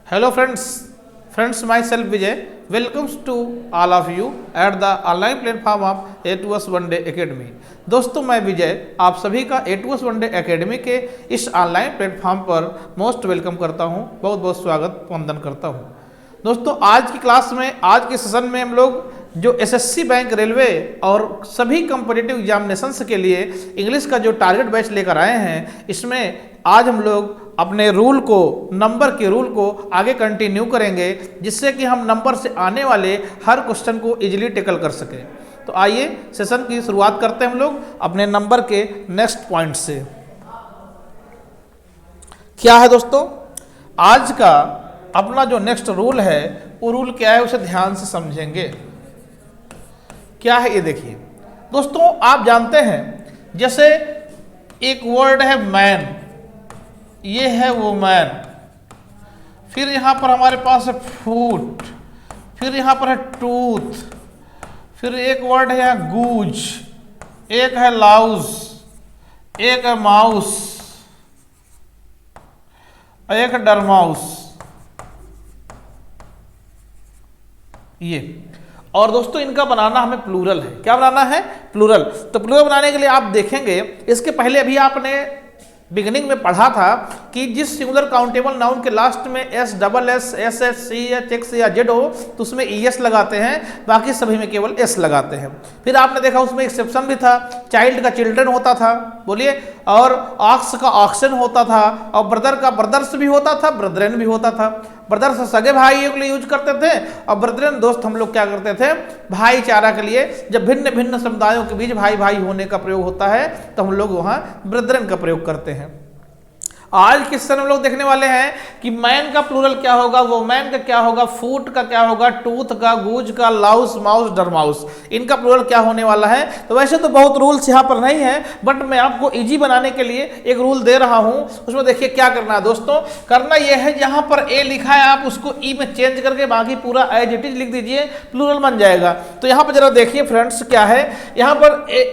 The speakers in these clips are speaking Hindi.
Hello friends myself Vijay welcomes to all of you at the online platform of A2S One Day Academy। दोस्तों मैं विजय आप सभी का A2S One Day Academy के इस ऑनलाइन प्लेटफॉर्म पर मोस्ट वेलकम करता हूं, बहुत बहुत स्वागत वंदन करता हूं। दोस्तों आज की क्लास में, आज के सेशन में हम लोग जो एसएससी बैंक, रेलवे और सभी कॉम्पिटिटिव एग्जामिनेशंस के लिए इंग्लिश का जो टारगेट बैच लेकर आए हैं, इसमें आज हम लोग अपने रूल को, नंबर के रूल को आगे कंटिन्यू करेंगे, जिससे कि हम नंबर से आने वाले हर क्वेश्चन को इजीली टैकल कर सकें। तो आइए सेशन की शुरुआत करते हैं हम लोग अपने नंबर के नेक्स्ट पॉइंट से। क्या है दोस्तों, आज का अपना जो नेक्स्ट रूल है वो रूल क्या है, उसे ध्यान से समझेंगे। क्या है ये देखिए दोस्तों, आप जानते हैं जैसे एक वर्ड है मैन, ये है वो मैन, फिर यहां पर हमारे पास है फूट, फिर यहां पर है टूथ, फिर एक वर्ड है यहां गूज, एक है लाउस, एक है माउस, एक है डरमाउस। ये और दोस्तों इनका बनाना हमें प्लूरल है। क्या बनाना है? प्लूरल। तो प्लूरल बनाने के लिए आप देखेंगे, इसके पहले अभी आपने बिगिनिंग में पढ़ा था कि जिस सिंगुलर काउंटेबल नाउन के लास्ट में S, double S, S H, C H, X या जेड हो तो उसमें ईएस लगाते हैं, बाकी सभी में केवल एस लगाते हैं। फिर आपने देखा उसमें एक्सेप्शन भी था, चाइल्ड का चिल्ड्रन होता था, बोलिए, और ऑक्स का ऑक्सन होता था, और ब्रदर का ब्रदर्स भी होता था, ब्रदरन भी होता था। ब्रदर्स सगे भाइयों के लिए यूज करते थे, और ब्रदरन दोस्त हम लोग क्या करते थे, भाईचारा के लिए। जब भिन्न भिन्न समुदायों के बीच भाई भाई होने का प्रयोग होता है तो हम लोग वहां ब्रदरन का प्रयोग करते हैं। आज के सेशन हम लोग देखने वाले हैं कि मैन का प्लूरल क्या होगा, वुमेन का क्या होगा, फूट का क्या होगा, टूथ का, गूज का, लाउस, माउस, डरमाउस, इनका प्लूरल क्या होने वाला है। तो वैसे तो बहुत रूल्स यहाँ पर नहीं है, बट मैं आपको इजी बनाने के लिए एक रूल दे रहा हूँ। उसमें देखिए क्या करना है दोस्तों, करना यह है जहाँ पर ए लिखा है आप उसको ई में चेंज करके बाकी पूरा एज इट इज लिख दीजिए, प्लूरल बन जाएगा। तो यहाँ पर जरा देखिए फ्रेंड्स, क्या है यहाँ पर ए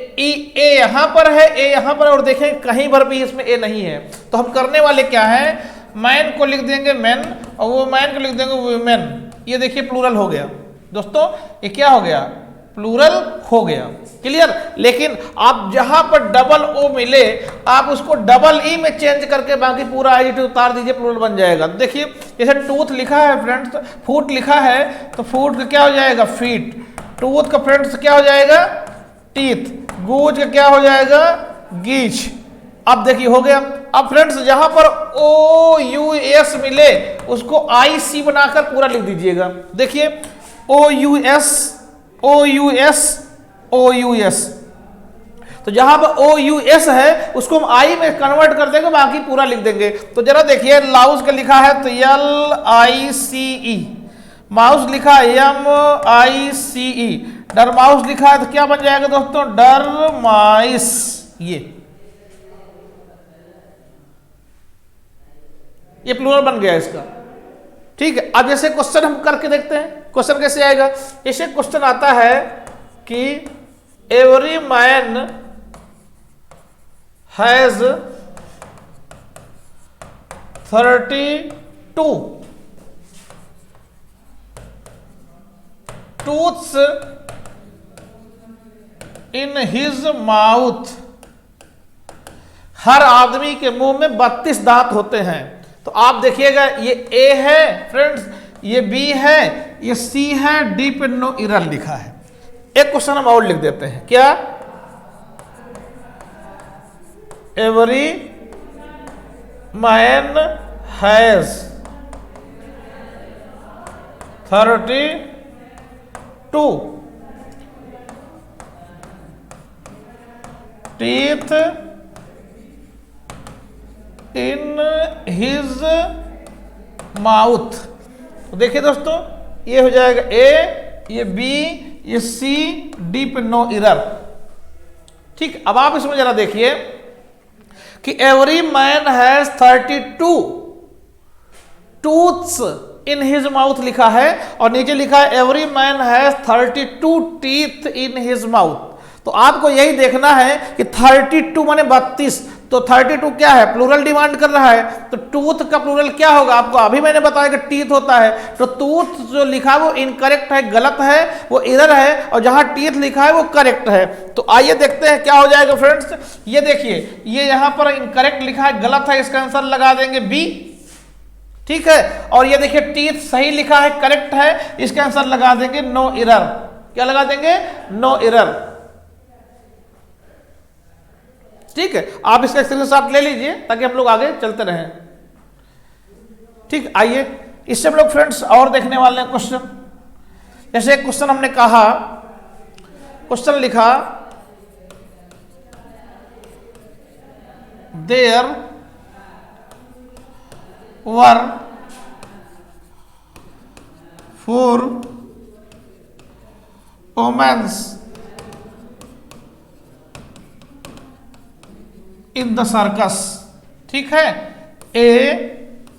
यहाँ पर है, ए यहाँ पर, और देखें कहीं पर भी इसमें ए नहीं है। तो हम करने वाले क्या है, मैन को लिख देंगे मैन, और वो मैन को लिख देंगे वुमेन। ये देखिए प्लूरल हो गया दोस्तों, ये क्या हो गया, प्लूरल हो गया। क्लियर? लेकिन आप जहां पर डबल ओ मिले आप उसको डबल ई में चेंज करके बाकी पूरा आई उतार दीजिए, प्लूरल बन जाएगा। देखिए जैसे टूथ लिखा है फ्रेंड्स, फूट लिखा है, तो फूट का क्या हो जाएगा, फीट। टूथ का फ्रेंड्स क्या हो जाएगा, टीथ। गूज का क्या हो जाएगा, गीच। अब देखिए हो गया। अब फ्रेंड्स जहां पर ओ यू एस मिले उसको आई सी बनाकर पूरा लिख दीजिएगा। देखिए ओ यू एस, ओ यू एस, ओ यू एस। तो जहां पर ओ यू एस है उसको हम आई में कन्वर्ट कर देंगे, बाकी पूरा लिख देंगे। तो जरा देखिए लाउस का लिखा है तो L I C E, mouse लिखा है एम आई सी ई, डरमाउस लिखा है तो क्या बन जाएगा दोस्तों, डरमाइस। ये प्लूरल बन गया इसका। ठीक है, अब जैसे क्वेश्चन हम करके देखते हैं, क्वेश्चन कैसे आएगा। जैसे क्वेश्चन आता है कि every man has 32 tooths in his mouth. हर आदमी के मुंह में 32 दांत होते हैं। तो आप देखिएगा ये ए है फ्रेंड्स, ये बी है, ये सी है, डी पे नो इरर लिखा है। एक क्वेश्चन हम और लिख देते हैं, क्या, every man has 32 teeth in his mouth. तो देखिए दोस्तों ये हो जाएगा ए, ये बी, ये सी, डी पे नो इरर। ठीक, अब आप इसमें जरा देखिए कि every man has 32 tooths in his mouth लिखा है, और नीचे लिखा है every man has 32 teeth in his mouth. तो आपको यही देखना है कि 32 माने 32, तो 32 क्या है, प्लूरल डिमांड कर रहा है, तो टूथ का प्लूरल क्या होगा, आपको अभी मैंने बताया कि टीथ होता है, तो टूथ जो लिखा है वो इनकरेक्ट है, गलत है, वो इधर है, और जहां टीथ लिखा है वो करेक्ट है। तो आइए देखते हैं क्या हो जाएगा फ्रेंड्स। ये देखिए, ये यहां पर इनकरेक्ट लिखा है, गलत है, इसका आंसर लगा देंगे बी, ठीक है। और ये देखिए टीथ सही लिखा है, करेक्ट है, इसका आंसर लगा देंगे नो एरर। क्या लगा देंगे, नो एरर, ठीक है। आप इसका स्क्रीनशॉट ले लीजिए ताकि हम लोग आगे चलते रहें, ठीक। आइए इससे हम लोग फ्रेंड्स और देखने वाले हैं क्वेश्चन। जैसे एक क्वेश्चन हमने कहा, क्वेश्चन लिखा there were 4 women's in the circus, ठीक है। ए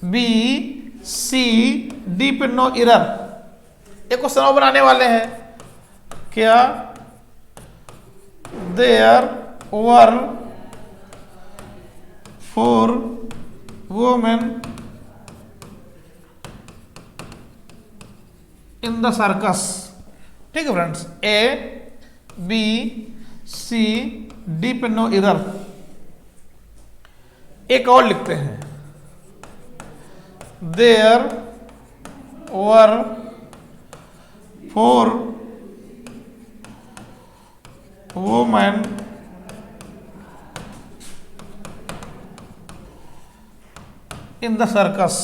बी सी डी पे नो एरर। एक क्वेश्चन और बनाने वाले हैं, क्या there were 4 women in the circus, ठीक है friends. A B C D पे नो एरर। एक और लिखते हैं, there were 4 women in the circus,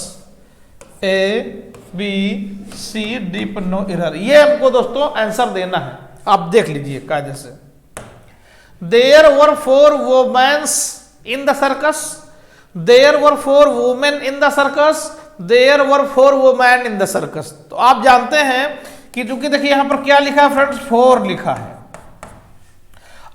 A B C D पर नो एरर। ये हमको दोस्तों आंसर देना है, आप देख लीजिए कायदे से। There were 4 women's in the circus, there were 4 women in the circus, there were 4 women in the circus. तो आप जानते हैं कि चूंकि देखिए यहां पर क्या लिखा है फ्रेंड्स, 4 लिखा है,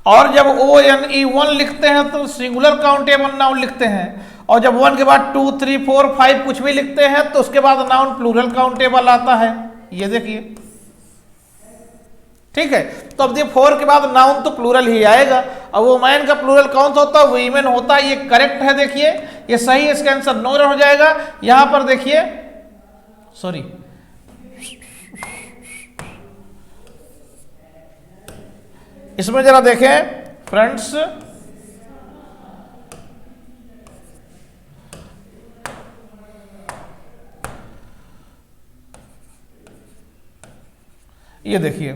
और जब ONE 1 लिखते हैं तो सिंगुलर काउंटेबल नाउन लिखते हैं, और जब 1 के बाद 2 3 4 5 कुछ भी लिखते हैं तो उसके बाद नाउन प्लूरल काउंटेबल आता है। ये देखिए, ठीक है। तो अब देखिए 4 के बाद नाउन तो प्लूरल ही आएगा, और वो मैन का प्लूरल कौन सा होता है, वीमेन होता है। ये करेक्ट है, देखिए ये सही है, इसका आंसर नो एरर हो जाएगा। यहां पर देखिए, सॉरी, इसमें जरा देखें फ्रेंड्स, ये देखिए,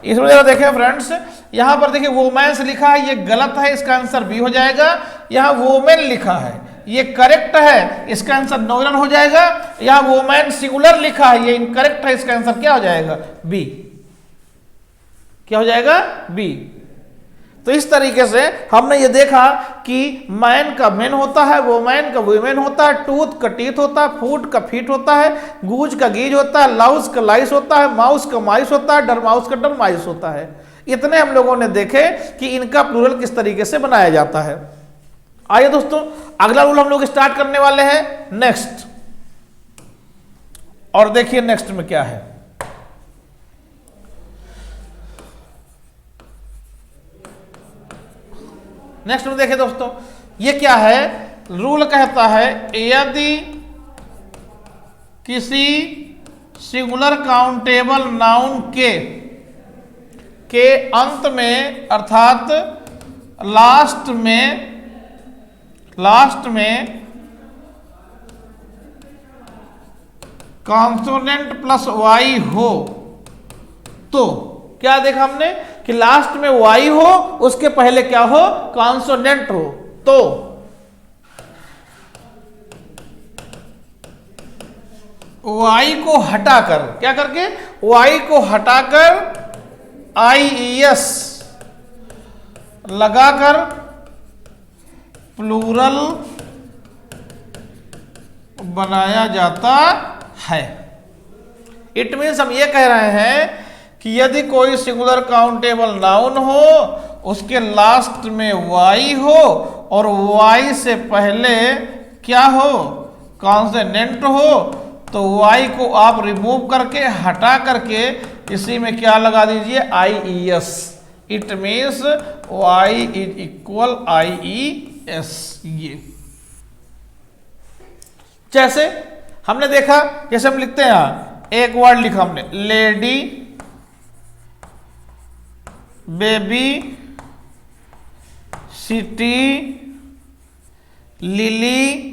इसमें जरा देखें फ्रेंड्स, यहां पर देखिए वुमेन्स लिखा है, ये गलत है, इसका आंसर बी हो जाएगा। यहां वुमेन लिखा है, ये करेक्ट है, इसका आंसर नो एरर हो जाएगा। यहां वुमेन सिंगुलर लिखा है, ये इनकरेक्ट है, इसका आंसर क्या हो जाएगा, बी। क्या हो जाएगा, बी। तो इस तरीके से हमने ये देखा कि मैन का मेन होता है, वुमेन का वुमेन होता है, टूथ का टीथ होता है, फूट का फीट होता है, गूज का गीज होता है, लाउस का लाइस होता है, माउस का माइस होता है, डरमाउस का डरमाइस होता है। इतने हम लोगों ने देखे कि इनका प्लूरल किस तरीके से बनाया जाता है। आइए दोस्तों, अगला रूल हम लोग स्टार्ट करने वाले हैं नेक्स्ट, और देखिए नेक्स्ट में क्या है। नेक्स्ट में देखिए दोस्तों, ये क्या है, रूल कहता है यदि किसी सिंगुलर काउंटेबल नाउन के अंत में अर्थात लास्ट में कॉन्सोनेंट प्लस वाई हो, तो क्या देखा हमने कि लास्ट में वाई हो, उसके पहले क्या हो, कॉन्सोनेंट हो। तो वाई को हटाकर, क्या करके, वाई को हटाकर IES लगाकर प्लूरल बनाया जाता है। इट मीन्स हम ये कह रहे हैं कि यदि कोई सिंगुलर काउंटेबल नाउन हो, उसके लास्ट में वाई हो, और वाई से पहले क्या हो, कॉन्सोनेंट हो, तो वाई को आप रिमूव करके, हटा करके इसी में क्या लगा दीजिए, IES। It means Y is equal IE S. ये जैसे हमने देखा, जैसे हम लिखते हैं यहां एक वर्ड लिखा हमने, lady, baby, city, lily,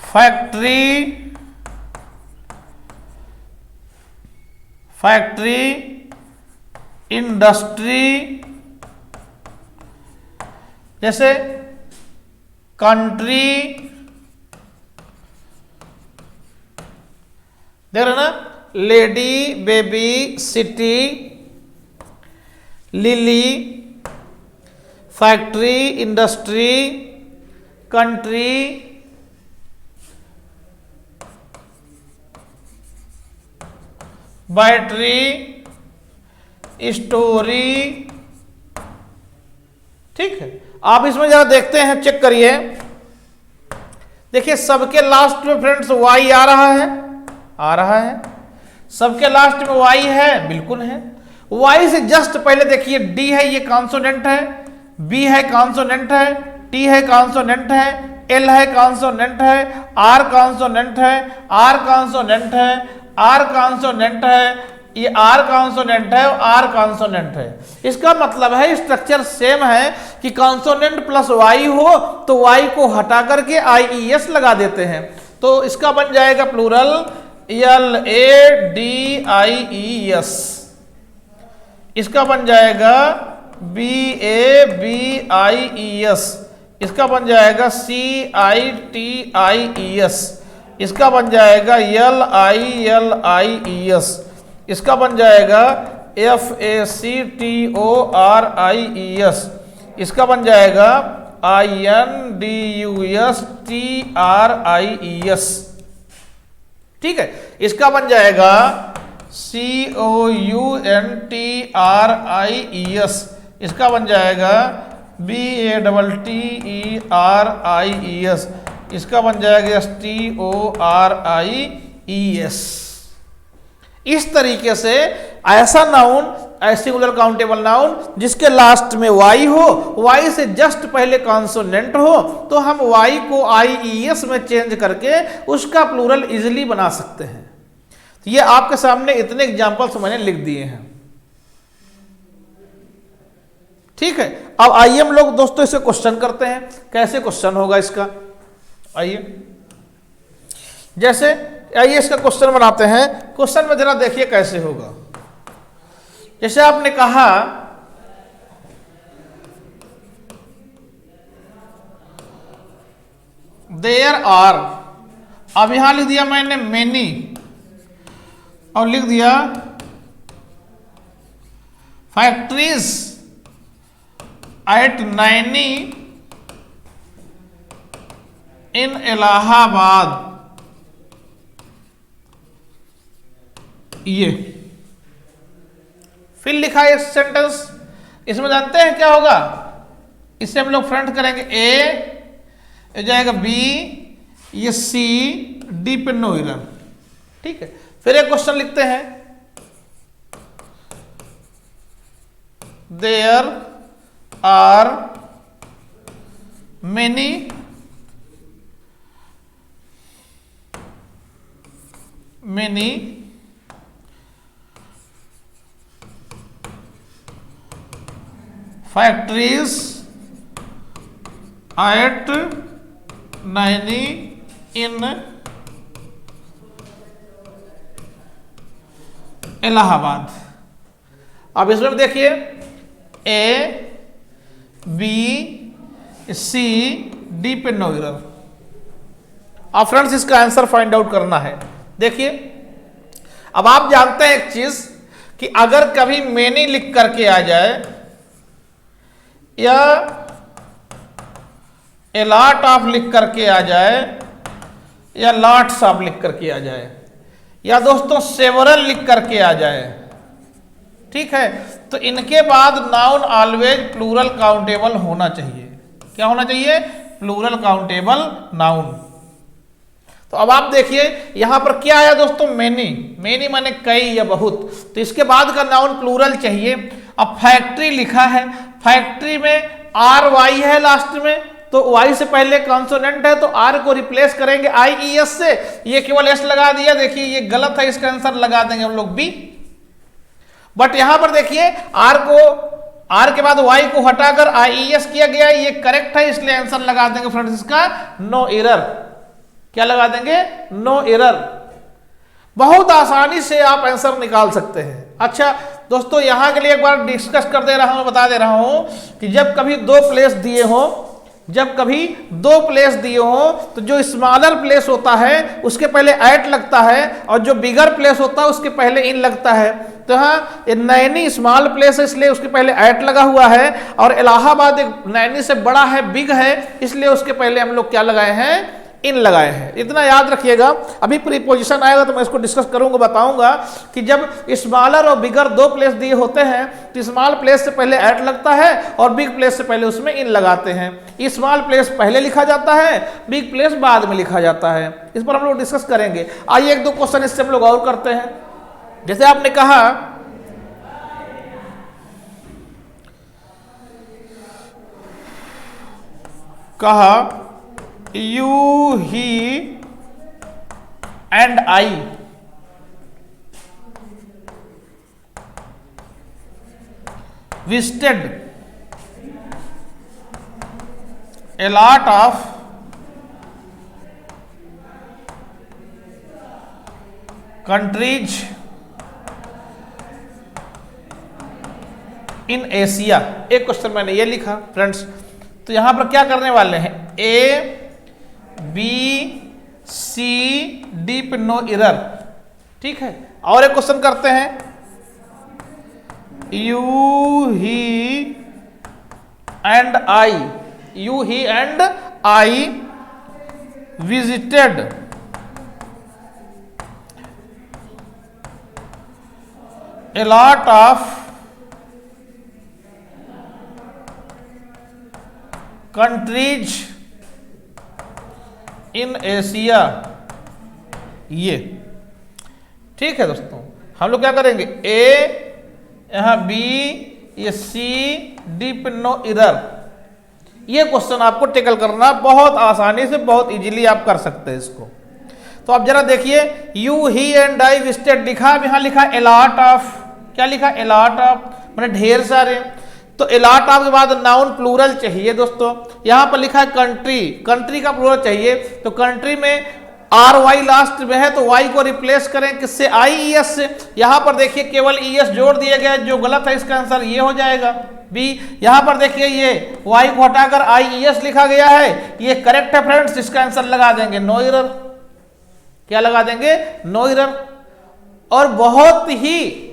factory, factory, industry, जैसे कंट्री, देख रहे ना, lady, baby, city, lily, factory, industry, country, battery, story. ठीक है, आप इसमें जरा देखते हैं, चेक करिए। देखिए सबके लास्ट में फ्रेंड्स वाई आ रहा है, आ रहा है। सबके लास्ट में वाई है, बिल्कुल है। वाई से जस्ट पहले देखिए डी है, ये कॉन्सोनेंट है, बी है कॉन्सोनेंट है, टी है कॉन्सोनेंट है, एल है कॉन्सोनेंट है, आर कॉन्सोनेंट है, आर कॉन्सोनेंट है, आर कॉन्सोनेंट है, ये आर कॉन्सोनेंट है और आर कॉन्सोनेंट है। इसका मतलब है स्ट्रक्चर सेम है कि कॉन्सोनेंट प्लस वाई हो तो वाई को हटा करके आई ई एस लगा देते हैं, तो इसका बन जाएगा plural L A D I E S. इसका बन जाएगा B A B I E S. इसका बन जाएगा सी I T I E S. इसका बन जाएगा एल आई ई एस। इसका बन जाएगा F A C T O R I E S. इसका बन जाएगा I N D U S T R I E S. ठीक है, इसका बन जाएगा C O U N T R I E S. इसका बन जाएगा B A double T E R I E S. इसका बन जाएगा S T O R I E S. इस तरीके से ऐसा नाउन, सिंगुलर काउंटेबल नाउन जिसके लास्ट में वाई हो, वाई से जस्ट पहले कॉन्सोनेंट हो, तो हम वाई को आई ई एस में चेंज करके उसका प्लूरल इजिली बना सकते हैं। तो ये आपके सामने इतने एग्जाम्पल्स मैंने लिख दिए हैं। ठीक है, अब आइए हम लोग दोस्तों इसे क्वेश्चन करते हैं। कैसे क्वेश्चन होगा इसका, आइए जैसे आइए इसका क्वेश्चन बनाते हैं। क्वेश्चन में जरा देखिए कैसे होगा। जैसे आपने कहा देयर आर, अब यहां लिख दिया मैंने मेनी और लिख दिया factories at Naini in Allahabad. ये फिर लिखा है सेंटेंस। इसमें जानते हैं क्या होगा, इससे हम लोग फ्रंट करेंगे ए जाएगा बी, ये सी, डी पे नो एरर। ठीक है, फिर एक क्वेश्चन लिखते हैं there are many factories at Naini in Allahabad. अब इसमें देखिए ए बी सी डी पे नो एरर। अब फ्रेंड्स इसका आंसर फाइंड आउट करना है। देखिए अब आप जानते हैं एक चीज कि अगर कभी मेनी लिख करके आ जाए या ए लॉट ऑफ लिख करके आ जाए या लॉट्स ऑफ लिख करके आ जाए या दोस्तों सेवरल लिख करके आ जाए, ठीक है, तो इनके बाद नाउन ऑलवेज प्लूरल काउंटेबल होना चाहिए। क्या होना चाहिए? Plural countable noun. तो अब आप देखिए यहां पर क्या आया दोस्तों, मेनी। मेनी माने कई या बहुत, तो इसके बाद का नाउन प्लूरल चाहिए। अब फैक्ट्री लिखा है, फैक्ट्री में आर वाई है लास्ट में, तो वाई से पहले कॉन्सोनेंट है तो आर को रिप्लेस करेंगे आई ई एस से, ये केवल एस लगा दिया, देखिए ये गलत है, इसका आंसर लगा देंगे हम लोग बी। बट यहां पर देखिए आर के बाद वाई को हटाकर आई ई एस किया गया, ये करेक्ट है, इसलिए आंसर लगा देंगे फ्रेंड्स इसका नो एरर। क्या लगा देंगे? No error. बहुत आसानी से आप आंसर निकाल सकते हैं। अच्छा दोस्तों, यहां के लिए एक बार डिस्कस कर दे रहा हूं, बता दे रहा हूं कि जब कभी दो प्लेस दिए हो, तो जो स्मॉलर प्लेस होता है उसके पहले एट लगता है, और जो बिगर प्लेस होता है उसके पहले इन लगता है। तो हाँ, नैनी स्मॉल प्लेस है इसलिए उसके पहले एट लगा हुआ है, और इलाहाबाद एक नैनी से बड़ा है, बिग है, इसलिए उसके पहले हम लोग क्या लगाए हैं? इन लगाए हैं। इतना याद रखिएगा। अभी प्रीपोजिशन आएगा तो मैं इसको डिस्कस करूंगा, बताऊंगा कि जब स्मॉलर और बिगर दो प्लेस दिए होते हैं तो स्मॉल प्लेस से पहले एट लगता है और बिग प्लेस से पहले उसमें इन लगाते हैं। स्मॉल प्लेस पहले लिखा जाता है, बिग प्लेस बाद में लिखा जाता है। इस पर हम लोग डिस्कस करेंगे। आइए एक दो क्वेश्चन इससे हम लोग और करते हैं। जैसे आपने कहा you he and I visited a lot of countries in Asia। एक क्वेश्चन मैंने ये लिखा फ्रेंड्स, तो यहां पर क्या करने वाले हैं? ए बी सी डी पे नो एरर, ठीक है। और एक क्वेश्चन करते हैं, you he and I visited a lot of countries in Asia। ये ठीक है दोस्तों। हम लोग क्या करेंगे? ए, यहां बी, ये सी, डी पे नो एरर। ये क्वेश्चन आपको टेकल करना बहुत आसानी से, बहुत इजीली आप कर सकते हैं इसको। तो आप जरा देखिए, you he and I visited लिखा, अब यहां लिखा ए लॉट ऑफ। क्या लिखा? ए लॉट ऑफ, मतलब ढेर सारे। तो ए लॉट ऑफ के बाद नाउन प्लूरल चाहिए दोस्तों। यहां पर लिखा है कंट्री, कंट्री का प्लूरल चाहिए, तो कंट्री में आर वाई लास्ट में है तो वाई को रिप्लेस करें किससे? आई ई एस से। यहां पर देखिए केवल ई एस जोड़ दिया गया, जो गलत है इसका आंसर ये हो जाएगा बी। यहां पर देखिए ये वाई को हटाकर आई ई एस लिखा गया है, ये करेक्ट है फ्रेंड्स, इसका आंसर लगा देंगे नो एरर। क्या लगा देंगे? No error. और बहुत ही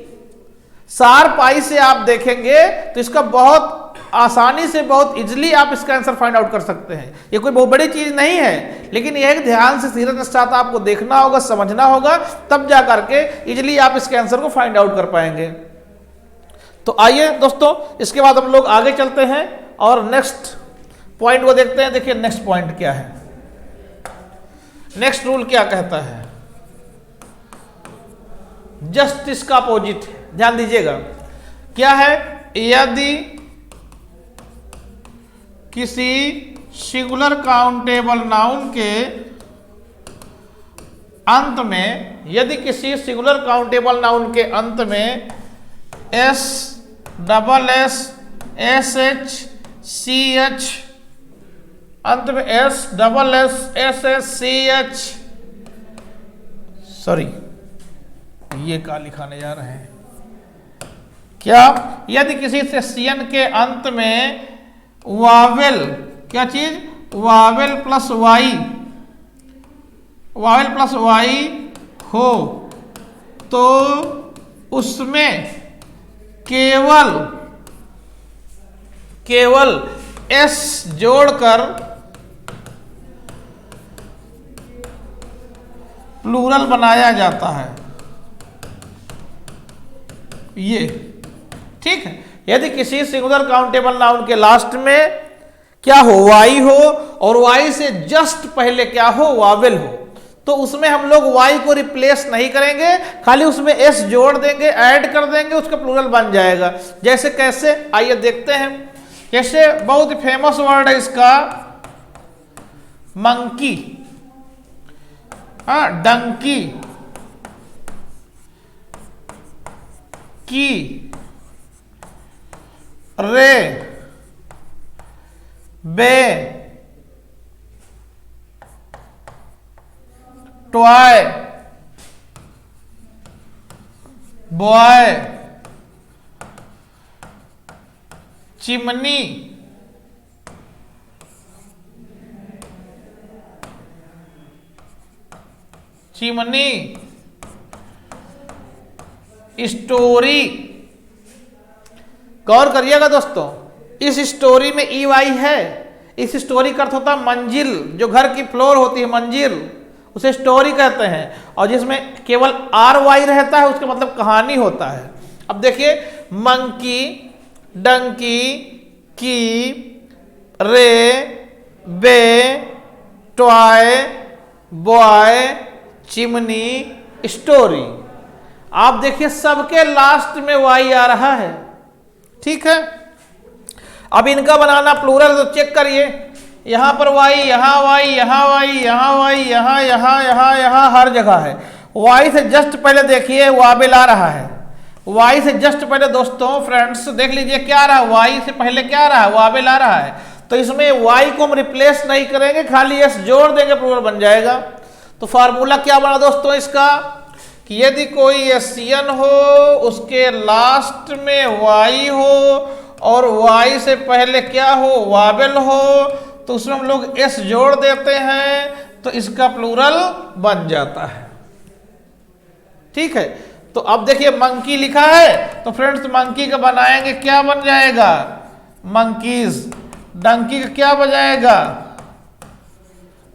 शार्प आई से आप देखेंगे तो इसका बहुत आसानी से, बहुत इजीली आप इसका आंसर फाइंड आउट कर सकते हैं। ये कोई बहुत बड़ी चीज नहीं है, लेकिन यह एक ध्यान से सीरत साथ आपको देखना होगा, समझना होगा, तब जा करके इजीली आप इसके आंसर को फाइंड आउट कर पाएंगे। तो आइए दोस्तों, इसके बाद हम लोग आगे चलते हैं और नेक्स्ट पॉइंट को देखते हैं। देखिए नेक्स्ट पॉइंट क्या है, नेक्स्ट रूल क्या कहता है? जस्ट इसका अपोजिट है, ध्यान दीजिएगा। क्या है? यदि किसी सिंगुलर काउंटेबल नाउन के अंत में, यदि किसी सिंगुलर काउंटेबल नाउन के अंत में S double S S H C H, अंत में S double S S S C H, sorry ये क्या लिखाने जा रहे हैं? क्या? यदि किसी से सीएन के अंत में वावेल, क्या चीज? Vowel plus Y, vowel plus Y हो तो उसमें केवल एस जोड़कर प्लूरल बनाया जाता है। ये ठीक है। यदि किसी सिंगुलर काउंटेबल नाउन के लास्ट में क्या हो? वाई हो, और वाई से जस्ट पहले क्या हो? वावेल हो, तो उसमें हम लोग y को रिप्लेस नहीं करेंगे, खाली उसमें s जोड़ देंगे, ऐड कर देंगे, उसका प्लूरल बन जाएगा। जैसे कैसे, आइए देखते हैं। जैसे बहुत फेमस वर्ड है इसका मंकी, हाँ, donkey, key, ray, bay, toy, boy, chimney, chimney, story. गौर करिएगा दोस्तों, इस स्टोरी में ई वाई है। इस स्टोरी का अर्थ होता है मंजिल, जो घर की फ्लोर होती है मंजिल, उसे स्टोरी कहते हैं। और जिसमें केवल आर वाई रहता है उसका मतलब कहानी होता है। अब देखिए, monkey, Dunki, key, ray, bay, toy, boy, chimney, story. आप देखिए सबके लास्ट में वाई आ रहा है, ठीक है। अब इनका बनाना प्लूरल तो चेक करिए, यहां पर वाई, यहां वाई, यहां वाई, यहां वाई, यहां यहां यहां यहां हर जगह है। वाई से जस्ट पहले देखिए वाबेल आ रहा है। वाई से जस्ट पहले दोस्तों फ्रेंड्स देख लीजिए क्या आ रहा है, वाई से पहले क्या आ रहा है, वाबेल आ रहा है। तो इसमें वाई को हम रिप्लेस नहीं करेंगे, खाली एस जोड़ देंगे, प्लूरल बन जाएगा। तो फार्मूला क्या बना दोस्तों इसका, कि यदि कोई एशियन हो, उसके लास्ट में वाई हो और वाई से पहले क्या हो, वावेल हो, तो उसमें हम लोग एस जोड़ देते हैं, तो इसका प्लूरल बन जाता है, ठीक है। तो अब देखिए मंकी लिखा है, तो फ्रेंड्स मंकी का बनाएंगे, क्या बन जाएगा, मंकीज। डंकी का क्या बन जाएगा,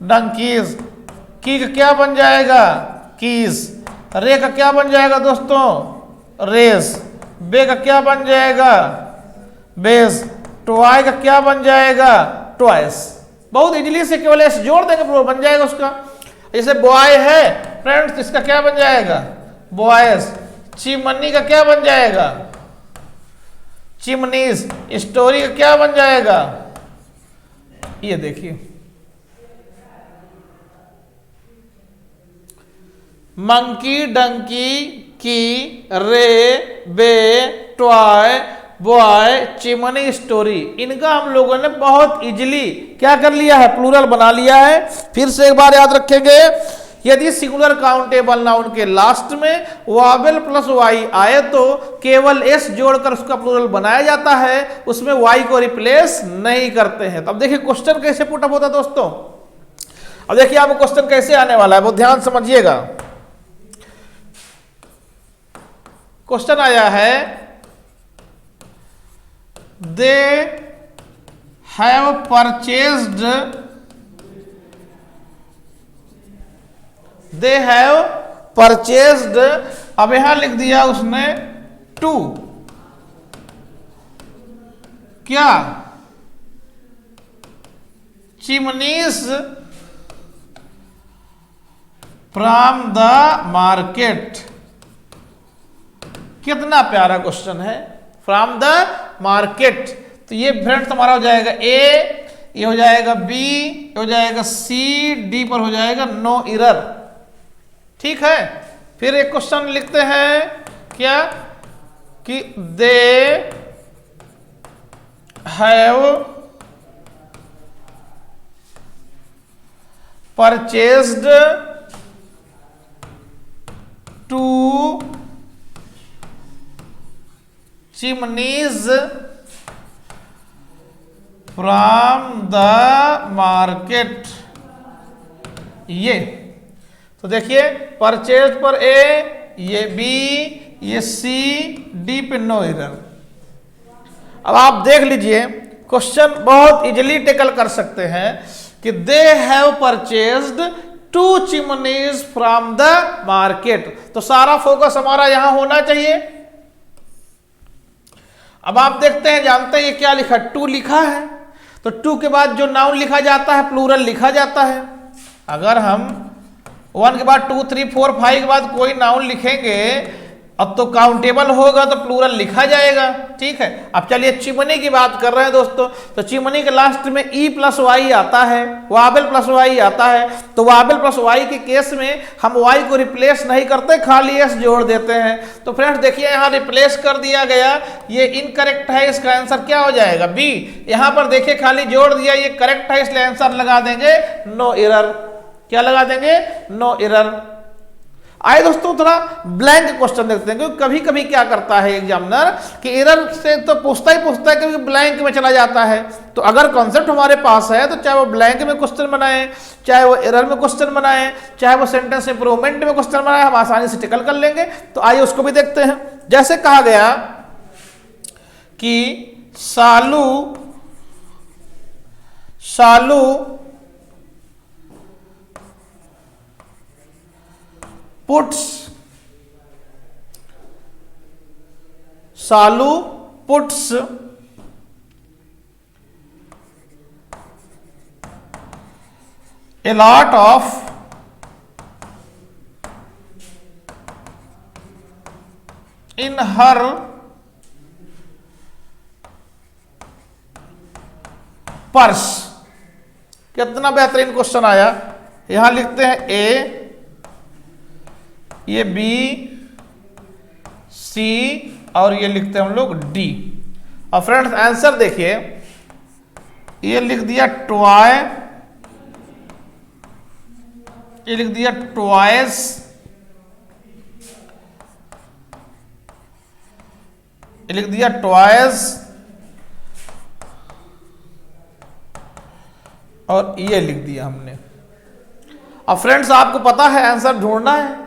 डंकीज। की का क्या बन जाएगा, कीज। रे का क्या बन जाएगा दोस्तों, रेस। बे का क्या बन जाएगा, बेस। टॉय का क्या बन जाएगा, टॉयस। बहुत इजीली से केवल एस जोड़ देंगे, प्लूरल बन जाएगा उसका। जैसे बॉय है फ्रेंड्स, इसका क्या बन जाएगा, बॉयस। चिमनी का क्या बन जाएगा, चिमनीज। स्टोरी का क्या बन जाएगा, ये देखिए monkey, Dunki, key, ray, bay, toy, boy, chimney, story. इनका हम लोगों ने बहुत इजीली क्या कर लिया है, प्लूरल बना लिया है। फिर से एक बार याद रखेंगे, यदि सिंगुलर काउंटेबल नाउन के लास्ट में वावेल प्लस वाई आए तो केवल एस जोड़कर उसका प्लूरल बनाया जाता है, उसमें वाई को रिप्लेस नहीं करते हैं। तो अब देखिए क्वेश्चन कैसे पुटअप होता है दोस्तों। अब देखिए आपको क्वेश्चन कैसे आने वाला है, बहुत ध्यान समझिएगा। क्वेश्चन आया है, दे have purchased, they have purchased, अब यहां लिख दिया उसने टू, क्या, चिमनीज फ्रॉम द मार्केट। कितना प्यारा क्वेश्चन है, फ्रॉम द मार्केट। तो ये फ्रेंड्स हमारा हो जाएगा ए, ये हो जाएगा बी, ये हो जाएगा सी, डी पर हो जाएगा नो एरर, ठीक है। फिर एक क्वेश्चन लिखते हैं क्या, कि they have purchased two chimneys from the market. ये तो देखिए परचेज पर ए, ये बी, ये सी, डी पे नो एरर। अब आप देख लीजिए क्वेश्चन बहुत इजीली टेकल कर सकते हैं कि they have purchased two chimneys from the market. तो सारा फोकस हमारा यहां होना चाहिए। अब आप देखते हैं, जानते हैं ये क्या लिखा, टू लिखा है, तो टू के बाद जो नाउन लिखा जाता है प्लूरल लिखा जाता है। अगर हम 1 के बाद 2 3 4 5 के बाद कोई नाउन लिखेंगे, अब तो काउंटेबल होगा तो प्लूरल लिखा जाएगा। ठीक है, अब चलिए चिमनी की बात कर रहे हैं दोस्तों। तो चिमनी के लास्ट में ई प्लस वाई आता है, वाबल प्लस वाई आता है। तो वाबल प्लस वाई के केस में हम वाई को रिप्लेस नहीं करते, खाली एस जोड़ देते हैं। तो फ्रेंड्स देखिए यहाँ रिप्लेस कर दिया गया, ये इनकरेक्ट है, इसका आंसर क्या हो जाएगा बी। यहाँ पर देखिए खाली जोड़ दिया, ये करेक्ट है, इसलिए आंसर लगा देंगे नो एरर। क्या लगा देंगे? No error. आइए दोस्तों थोड़ा ब्लैंक क्वेश्चन देखते हैं, क्योंकि कभी कभी क्या करता है एग्जामिनर कि एरर से तो पूछता ही पूछता है, क्योंकि ब्लैंक में चला जाता है। तो अगर कॉन्सेप्ट हमारे पास है तो चाहे वो ब्लैंक में क्वेश्चन बनाए, चाहे वो एरर में क्वेश्चन बनाए, चाहे वो सेंटेंस इंप्रूवमेंट में क्वेश्चन बनाए, हम आसानी से टिकल कर लेंगे। तो आइए उसको भी देखते हैं। जैसे कहा गया कि सालू puts a lot of in her purse. कितना बेहतरीन क्वेश्चन आया। यहां लिखते हैं ए, ये बी सी और ये लिखते हैं हम लोग डी। और फ्रेंड्स आंसर देखिए, ये लिख दिया टॉय, ये लिख दिया टॉयज, ये लिख दिया टॉयज, और ये लिख दिया हमने। अब फ्रेंड्स आपको पता है आंसर ढूंढना है।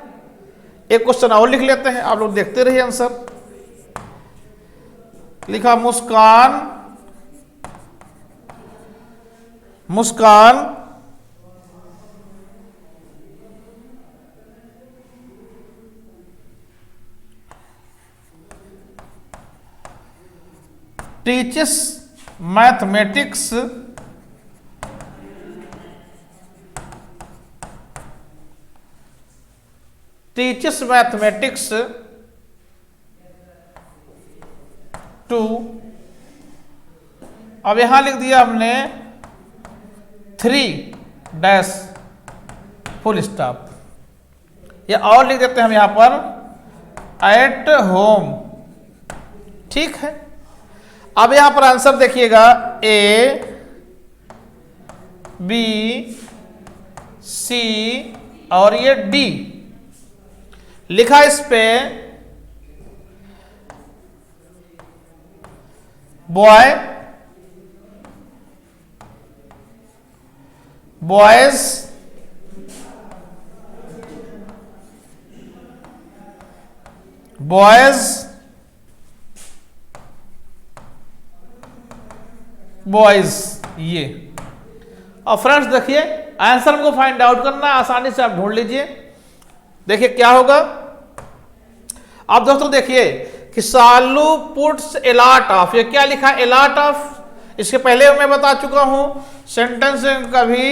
एक क्वेश्चन और लिख लेते हैं, आप लोग देखते रहिए आंसर। लिखा मुस्कान टीचेस मैथमेटिक्स टू, अब यहां लिख दिया हमने 3 फुल स्टॉप, या और लिख देते हैं हम यहां पर एट होम। ठीक है, अब यहां पर आंसर देखिएगा ए बी सी और ये डी लिखा, इस पे बॉयज ये। और फ्रेंड्स देखिए आंसर हमको फाइंड आउट करना, आसानी से आप ढूंढ लीजिए। देखिए क्या होगा। अब दोस्तों देखिए कि सालू पुट्स ए लॉट ऑफ, ये क्या लिखा है? A lot of. इसके पहले मैं बता चुका हूं सेंटेंस में कभी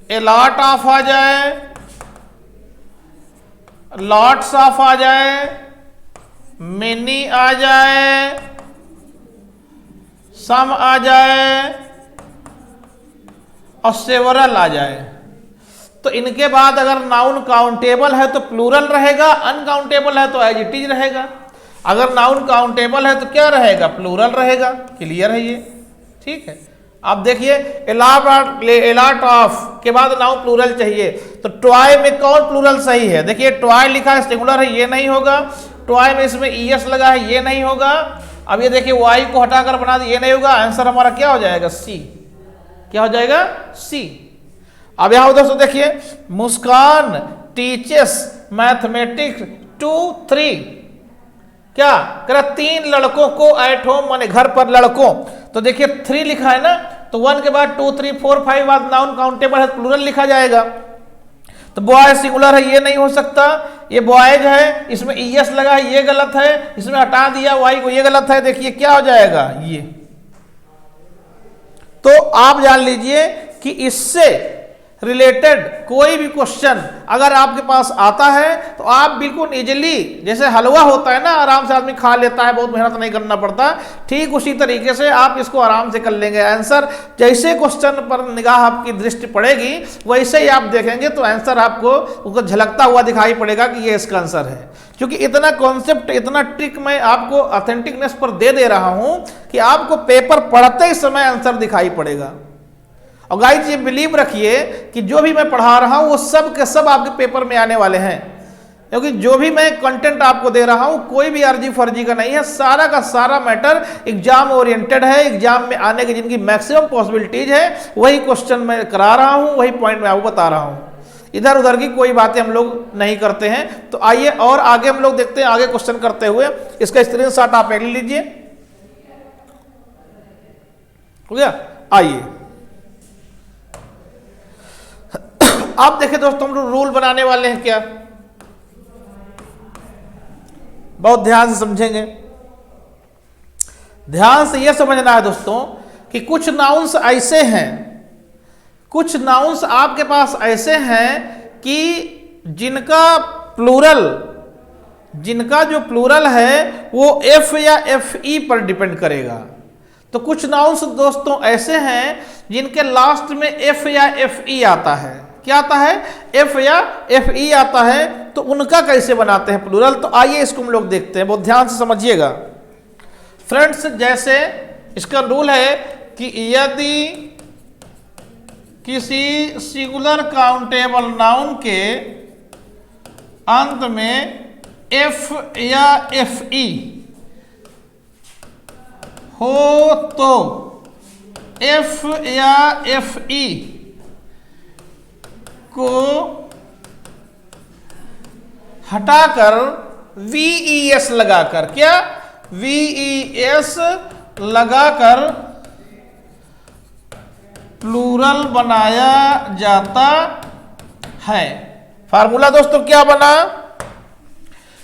ए लॉट ऑफ आ जाए, लॉट्स ऑफ आ जाए, मेनी आ जाए, सम आ जाए और सेवरल आ जाए, तो इनके बाद अगर नाउन काउंटेबल है तो प्लूरल रहेगा, अनकाउंटेबल है तो एज इट इज रहेगा। अगर नाउन काउंटेबल है तो क्या रहेगा? प्लूरल रहेगा। क्लियर है ये? ठीक है। अब देखिए एलॉट ऑफ के बाद नाउन प्लूरल चाहिए, तो टॉय में कौन प्लूरल सही है? देखिए टॉय लिखा है, सिंगुलर है, ये नहीं होगा। टॉय में इसमें ईएस लगा है, ये नहीं होगा। अब ये देखिए वाई को हटाकर बना दिया, ये नहीं होगा। आंसर हमारा क्या हो जाएगा? सी। क्या हो जाएगा? सी। अब यहां दोस्तों देखिए मुस्कान टीचेस मैथमेटिक्स 2 3, क्या करा? 3 लड़कों को एट होम, माने घर पर लड़कों। तो देखिए 3 लिखा है ना, तो 1 के बाद 2 3 4 5 बाद नाउन काउंटेबल है, प्लूरल लिखा जाएगा। तो बॉय सिंगुलर है, ये नहीं हो सकता। ये बॉयज है, इसमें ईएस लगा है, ये गलत है। इसमें हटा दिया वाई को, ये गलत है। देखिए क्या हो जाएगा? ये। तो आप जान लीजिए कि इससे रिलेटेड कोई भी क्वेश्चन अगर आपके पास आता है तो आप बिल्कुल इजीली, जैसे हलवा होता है ना, आराम से आदमी खा लेता है, बहुत मेहनत नहीं करना पड़ता, ठीक उसी तरीके से आप इसको आराम से कर लेंगे आंसर। जैसे क्वेश्चन पर निगाह आपकी दृष्टि पड़ेगी वैसे ही आप देखेंगे तो आंसर आपको उसको झलकता हुआ दिखाई पड़ेगा कि ये इसका आंसर है। क्योंकि इतना कॉन्सेप्ट, इतना ट्रिक मैं आपको ऑथेंटिकनेस पर दे रहा हूं कि आपको पेपर पढ़ते ही समय आंसर दिखाई पड़ेगा। और गाइस ये बिलीव रखिए कि जो भी मैं पढ़ा रहा हूं वो सब के सब आपके पेपर में आने वाले हैं, क्योंकि जो भी मैं कंटेंट आपको दे रहा हूं कोई भी अर्जी फर्जी का नहीं है, सारा का सारा मैटर एग्जाम ओरिएंटेड है। एग्जाम में आने की जिनकी मैक्सिमम पॉसिबिलिटीज है वही क्वेश्चन मैं करा रहा हूं, वही पॉइंट मैं आपको बता रहा हूं, इधर उधर की कोई बातें हम लोग नहीं करते हैं। तो आइए और आगे हम लोग देखते हैं, आगे क्वेश्चन करते हुए इसका स्क्रीनशॉट आप ले लीजिए, हो गया। आइए आप देखें दोस्तों, हम लोग रूल बनाने वाले हैं क्या, बहुत ध्यान से समझेंगे। ध्यान से यह समझना है दोस्तों कि कुछ नाउन्स ऐसे हैं, कुछ नाउन्स आपके पास ऐसे हैं कि जिनका जो प्लूरल है वो एफ या एफ ई पर डिपेंड करेगा। तो कुछ नाउन्स दोस्तों ऐसे हैं जिनके लास्ट में एफ या एफ ई आता है। क्या आता है? एफ या एफ ई आता है। तो उनका कैसे बनाते हैं प्लूरल, तो आइए इसको हम लोग देखते हैं, बहुत ध्यान से समझिएगा फ्रेंड्स। जैसे इसका रूल है कि यदि किसी सिंगुलर काउंटेबल नाउन के अंत में एफ या एफ ई हो तो एफ या एफ ई को हटाकर VES लगाकर, क्या VES लगाकर प्लूरल बनाया जाता है। फार्मूला दोस्तों क्या बना?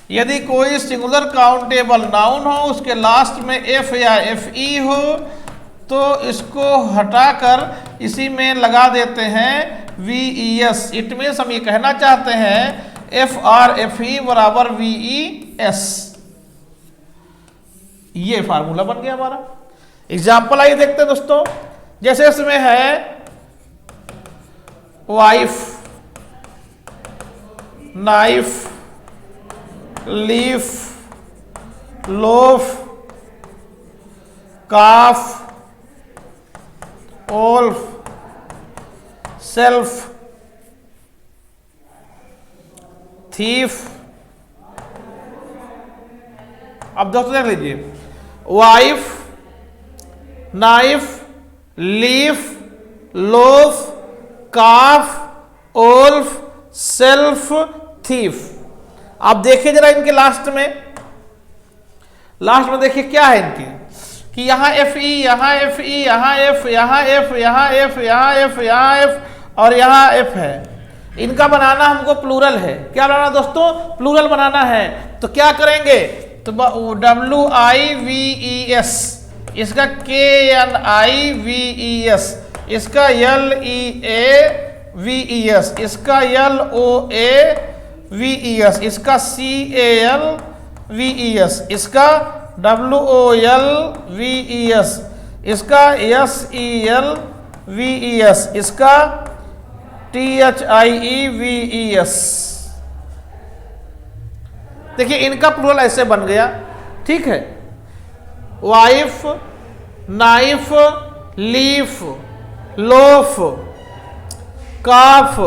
यदि कोई सिंगुलर काउंटेबल नाउन हो, उसके लास्ट में एफ या एफ ई हो, तो इसको हटाकर इसी में लगा देते हैं VES। इट मीन्स हम ये कहना चाहते हैं FRFE बराबर VES। ये फार्मूला बन गया हमारा। एग्जाम्पल आइए देखते हैं दोस्तों। जैसे इसमें है वाइफ, नाइफ, लीफ, लोफ, काफ, ओल्फ, सेल्फ, थीफ। अब दोस्तों देख लीजिए, वाइफ, नाइफ, लीफ, लोफ, काफ, ओल्फ, सेल्फ, थीफ। आप देखिए जरा इनके लास्ट में देखिए क्या है इनकी, कि यहाँ एफ ई, यहाँ एफ ई, यहाँ एफ, यहाँ एफ, यहाँ एफ, यहाँ एफ, यहाँ एफ और यहाँ एफ है। इनका बनाना हमको प्लूरल है। क्या बनाना दोस्तों? प्लूरल बनाना है। तो क्या करेंगे? तो WIVES, इसका KNIVES, इसका LEAVES, इसका LOAVES, इसका CALVES, इसका WOLVES, इसका SELVES, इसका THIEVES। देखिए इनका प्लूरल ऐसे बन गया, ठीक है। वाइफ, नाइफ, लीफ, लोफ, काफ,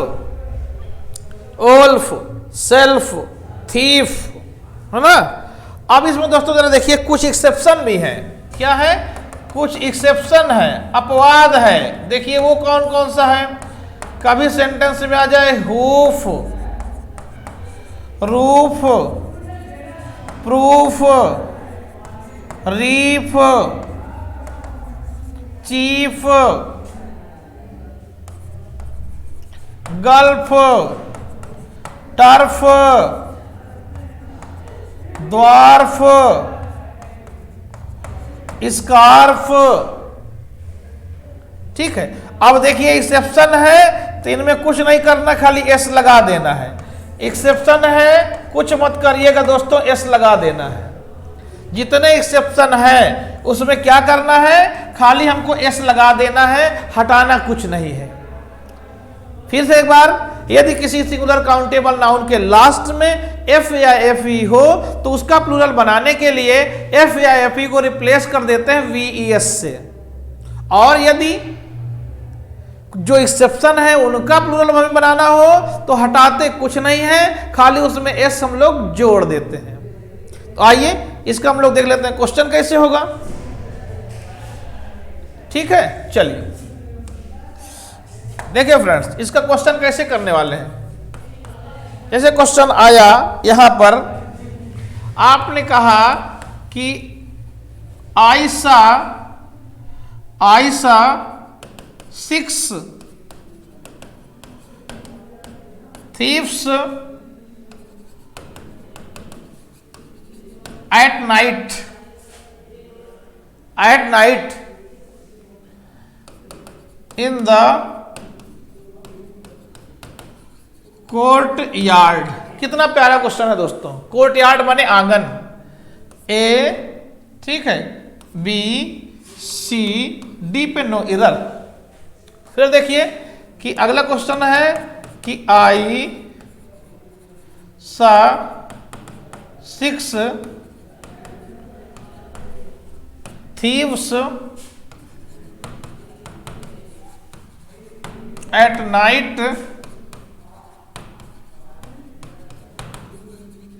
ओल्फ, सेल्फ, थीफ, है ना। अब इसमें दोस्तों जरा देखिए कुछ एक्सेप्शन भी है। क्या है? कुछ एक्सेप्शन है, अपवाद है। देखिए वो कौन कौन सा है? कभी सेंटेंस में आ जाए hoof, roof, proof, reef, chief, gulf, turf, dwarf, scarf, ठीक है। अब देखिए एक्सेप्शन है तो इनमें कुछ नहीं करना, खाली एस लगा देना है। एक्सेप्शन है, कुछ मत करिएगा दोस्तों, एस लगा देना है। जितने एक्सेप्शन है उसमें क्या करना है, खाली हमको एस लगा देना है, हटाना कुछ नहीं है। फिर से एक बार, यदि किसी सिंगुलर काउंटेबल नाउन के लास्ट में एफ या एफ ई हो तो उसका प्लूरल बनाने के लिए एफ या एफ ई को रिप्लेस कर देते हैं वी ई एस से। और यदि जो एक्सेप्शन है उनका प्लूरल हमें बनाना हो तो हटाते कुछ नहीं है, खाली उसमें एस हम लोग जोड़ देते हैं। तो आइए इसका हम लोग देख लेते हैं क्वेश्चन कैसे होगा। ठीक है, चलिए देखिए फ्रेंड्स, इसका क्वेश्चन कैसे करने वाले हैं। जैसे क्वेश्चन आया यहां पर, आपने कहा कि Ayesha 6 thieves at night in the court yard. कितना प्यारा क्वेश्चन है दोस्तों। कोर्ट यार्ड माने आंगन, ए ठीक है, बी सी डी पे नो इधर। फिर देखिए कि अगला क्वेश्चन है कि आई सा 6 thieves at night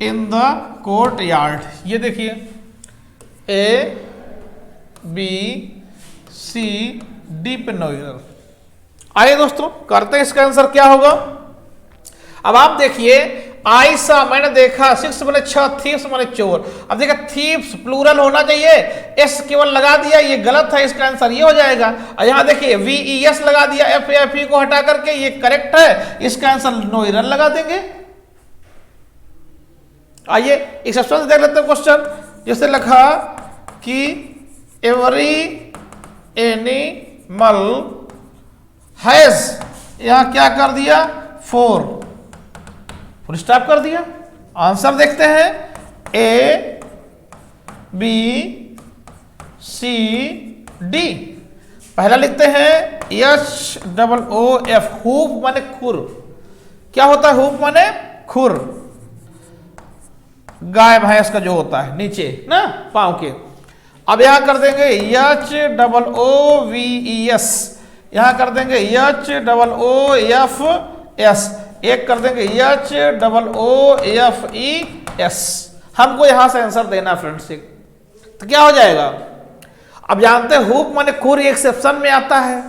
in the court yard। ये देखिए ए बी सी डी पे नो एरर। आइए दोस्तों करते हैं इसका आंसर क्या होगा। अब आप देखिए, आयशा मैंने देखा, 6 माने 6, थीव्स माने चोर। अब देखा थीव्स प्लूरल होना चाहिए, एस केवल लगा दिया, ये गलत है, इसका आंसर ये हो जाएगा। और यहां देखिए वी ई एस लगा दिया, एफ एफ ई को हटा करके, ये करेक्ट है, इसका आंसर नो एरर लगा देंगे। आइए एक्सेप्शन से देख लेते हैं क्वेश्चन। जैसे लिखा कि एवरी एनिमल हैज, यहां क्या कर दिया, 4 फुल स्टॉप कर दिया। आंसर देखते हैं, ए बी सी डी। पहला लिखते हैं H double O F, hoof माने खुर। क्या होता है हुप माने खुर, गाय भैंस का जो होता है नीचे ना पांव के। अब यहां कर देंगे H double O V E S, यहां कर देंगे H double O F S, एक कर देंगे H double O F E S. हमको यहां से आंसर देना फ्रेंड्स। तो क्या हो जाएगा, अब जानते हैं हुप माने खुर एक्सेप्शन में आता है,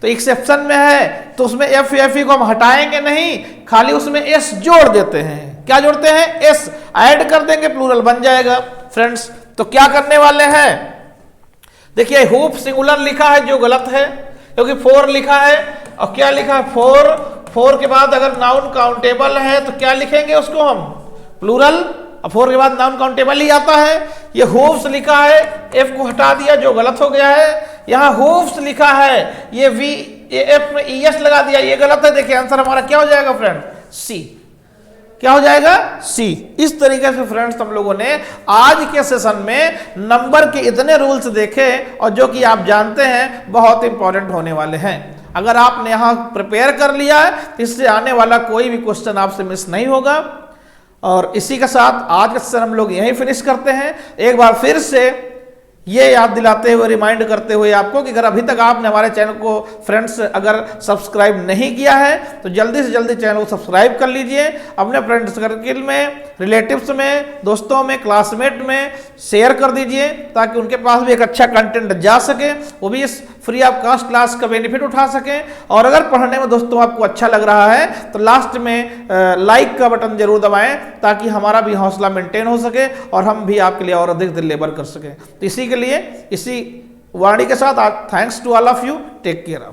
तो एक्सेप्शन में है तो उसमें एफ एफ ई को हम हटाएंगे नहीं, खाली उसमें एस जोड़ देते हैं। क्या जोड़ते हैं, एस ऐड कर देंगे, प्लूरल बन जाएगा फ्रेंड्स। तो क्या करने वाले हैं, देखिए हुप सिंगुलर लिखा है जो गलत है, क्योंकि 4 लिखा है। और क्या लिखा है 4 के बाद अगर नाउन काउंटेबल है तो क्या लिखेंगे उसको हम, प्लूरल। 4 के बाद नाउन काउंटेबल ही आता है। ये होप्स लिखा है, एफ को हटा दिया जो गलत हो गया है। यहाँ होप्स लिखा है, ये वी एफ में ई एस लगा दिया, ये गलत है। देखिए आंसर हमारा क्या हो जाएगा फ्रेंड, सी। क्या हो जाएगा, सी। इस तरीके से फ्रेंड्स हम लोगों ने आज के सेशन में नंबर के इतने रूल्स देखे, और जो कि आप जानते हैं बहुत इंपॉर्टेंट होने वाले हैं। अगर आपने यहाँ प्रिपेयर कर लिया है तो इससे आने वाला कोई भी क्वेश्चन आपसे मिस नहीं होगा। और इसी के साथ आज का सेशन हम लोग यहीं फिनिश करते हैं। एक बार फिर से ये याद दिलाते हुए, रिमाइंड करते हुए आपको कि अगर अभी तक आपने हमारे चैनल को फ्रेंड्स अगर सब्सक्राइब नहीं किया है तो जल्दी से जल्दी चैनल को सब्सक्राइब कर लीजिए। अपने फ्रेंड्स सर्किल में, रिलेटिव्स में, दोस्तों में, क्लासमेट में शेयर कर दीजिए, ताकि उनके पास भी एक अच्छा कंटेंट जा सके, वो भी इस फ्री ऑफ कास्ट क्लास का बेनिफिट उठा सकें। और अगर पढ़ने में दोस्तों आपको अच्छा लग रहा है तो लास्ट में लाइक का बटन जरूर दबाएं, ताकि हमारा भी हौसला मेंटेन हो सके और हम भी आपके लिए और अधिक डिलीवर कर सकें। तो इसी के लिए, इसी वाणी के साथ thanks to all of you, take care.